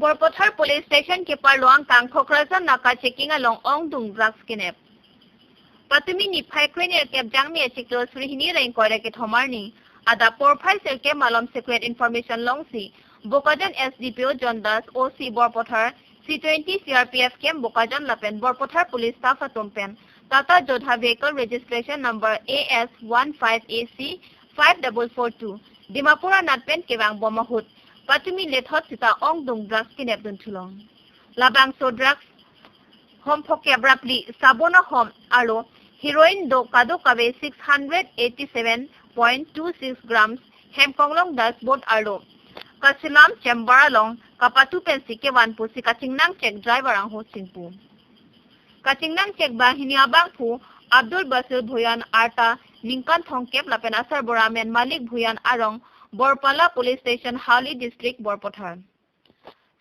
Borpothar Police Station Kipar Luang Kang Khakrajan Naka checking along Ong Dung drugs kenep. Patumi ni phai krene kep jangmi achiklo surihini rain kore ke thomarni ada porphai serke malom secret information longsi Bokajan SDPO John Das OC Borpothar C20 CRPF Camp Bokajan Lapen Borpothar Police Staff Atompen Tata Jodha Vehicle Registration Number AS15AC 5442 Dimapura Natpen Kewang Bomahut Patumi Lethot Sita Ong Dung drugs kinep dun tulong Labang so drugs Home Poke abruptly Sabona Home Alo Heroin do Kado Kabe 687.26 grams Hemkonglong dashboard Alo Kasilam Chambara Long Kapatu Pensi Kewan Pusi Katingnang check driver ang ho singpu Katingnang check bahini abang pu Abdul Basir Bhuyan Arta Ningkan Thongkep Lapen Asar Boramen Malik Bhuyan Arong Borpala Police Station Hali District Borpothar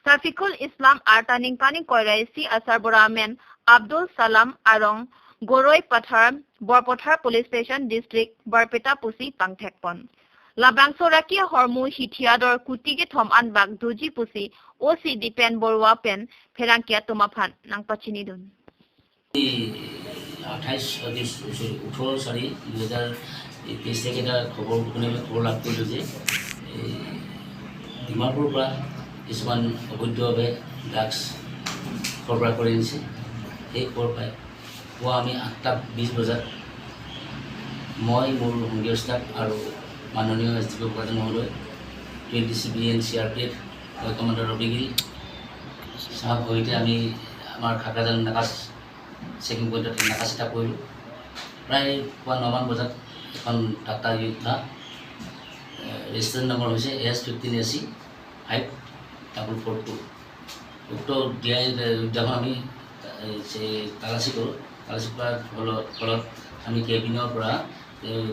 Safikul Islam Arta Ningkani Koiraisi Asar Boramen Abdul Salam Arong Goroi Pathar Borpothar Police Station District Barpeta Pusi Pangthekpon Labang Sorakia Hormu Hithiador Kutige Thom Anbak Duji Pusi OC Dipen Borwa Pen Pherangkia Tomaphan Nang Pachini Dun 28/2023 থেকে এটা খবৰ লাভ কৰিলোঁ যে ডিমাপুৰৰ পৰা কিছুমান অবৈধভাৱে drugs সৰবৰাহ কৰি আনিছে সেই খবৰ পাই পুৱা আমি 8:20 বজাত মই মোৰ সংগীয় ষ্টাফ আৰু মাননীয় এছডিপি কৰ্জন মহোদয় 20 CBN CRPF কমাণ্ডাৰ ৰবিগিৰি সাহেব সৈতে আমি আমাৰ খাকৰাজান নাকাচ চেকিং পইণ্টত নাকাচ এটা কৰিলোঁ প্ৰায় পুৱা 9 বজাত এখন টাটা ইউথা ৰেজিষ্ট্ৰেশ্যন নম্বৰ হৈছে AS15AC 5442 উক্ত উদ্যান আমি তালাচী কৰোঁ তালাচী কৰাৰ ফলত আমি কেবিনৰ পৰা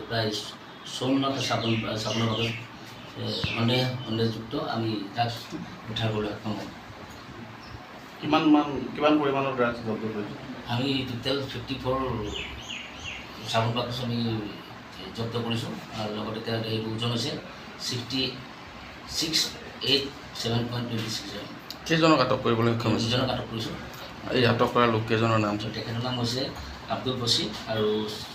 প্ৰায় 54টা চাবোনৰ বাবে সন্দেহযুক্ত আমি ড্ৰাগছ উদ্ধাৰ কৰিবলৈ সক্ষম হওঁ কিমান পৰিমাণৰ ড্ৰাগছ জব্দ কৰিছোঁ আমি টোটেল 54 চাবোন বাকচ আমি জব্দ কৰিছোঁ আৰু লগতে তাৰ এই ওজন হৈছে 6687.26 কেইজনক আটক কৰিবলৈ সক্ষম হৈছে দুজনক আটক কৰিছোঁ এই আটক কৰা লোককেইজনৰ নাম তেখেতৰ নাম হৈছে আব্দুল বছিৰ আৰু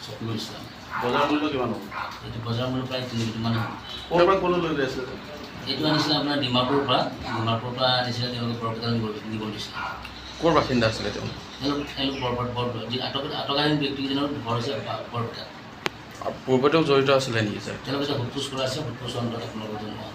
চফিউল ইছলাম বজাৰ মূল্য কিমান হ'ব এইটো বজাৰ মূল্য প্ৰায় 3 কোটি মান হ'ব ক'ৰ পৰা ক'লৈ লৈ গৈছিলে এইটো আনিছিলে আপোনাৰ ডিমাপুৰৰ পৰা আনিছিলে তেওঁলোকে বৰপেটা নিব দিছিলে ক'ৰ বাসিন্দা আছিলে তেওঁ আটকাধীন ব্যক্তিজনৰ ঘৰ হৈছে বৰপেটা পূৰ্বতেও জড়িত আছিলে নেকি ছাৰ তেওঁলোকে সোধপোছ কৰা আছে সোধপোছৰ অন্তত আপোনালোকৰ জনোৱা